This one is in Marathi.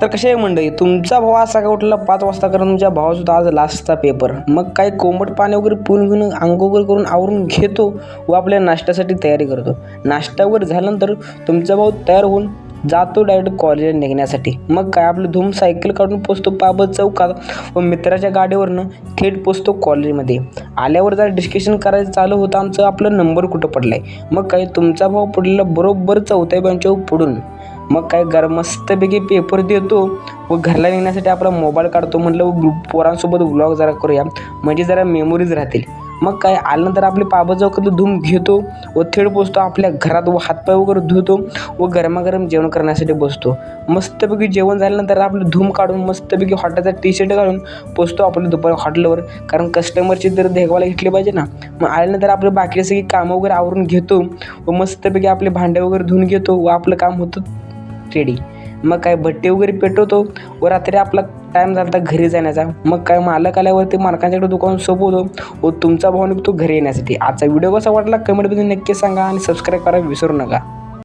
तर कसे आहे मंडळी, तुमचा भाऊ आज सकाळी उठला 5 वाजता, कारण तुमच्या भावाचा आज लास्टचा पेपर. मग काय कोमट पाणी वगैरे पिऊन घेऊन अंघोळ वगैरे करून आवरून घेतो व आपल्या नाश्त्यासाठी तयारी करतो. नाश्ता वगैरे झाल्यानंतर तुमचा भाऊ तयार होऊन जातो डायरेक्ट कॉलेजला निघण्यासाठी. मग काय आपलं धूम सायकल काढून पोचतो पाबत चौकात व मित्राच्या गाडीवरनं थेट पोचतो कॉलेजमध्ये. आल्यावर जरा डिस्कशन करायचं चालू होतं आमचं, आपला नंबर कुठं पडला आहे. मग काय तुमचा भाऊ पडलेला बरोबर 4थ्या बेंचवर पडून. मग काय मस्तपैकी पेपर देतो व घरला निघण्यासाठी आपला मोबाईल काढतो. म्हटलं पोरांसोबत व्लॉग जरा करूया, म्हणजे जरा मेमोरीज राहतील. मग काय आल्यानंतर आपले पाबा चौकातलं धूम घेतो व थेट पोचतो आपल्या घरात व हातपाय वगैरे धुतो व गरमागरम जेवण करण्यासाठी बसतो. मस्तपैकी जेवण झाल्यानंतर आपलं धूम काढून मस्तपैकी हॉटेलचा टी-शर्ट घालून पोचतो आपल्या दुपारी हॉटेलवर, कारण कस्टमरची तर देखभाल घेतली पाहिजे ना. मग आल्यानंतर आपले बाकी सगळी कामं वगैरे आवरून घेतो व मस्तपैकी आपले भांडे वगैरे धुवून घेतो व आपलं काम होतं रेडी. मग काय भट्टी वगैरे पेटवतो व रात्री आपला टाईम झाला घरी जाण्याचा. मग काय मालक आल्यावरती मालकांच्याकडे दुकान सोपवतो व तुमचा भाऊ निघतो घरी येण्यासाठी. आजचा व्हिडिओ कसा वाटला कमेंटमध्ये नक्की सांगा आणि सबस्क्राईब करायला विसरू नका.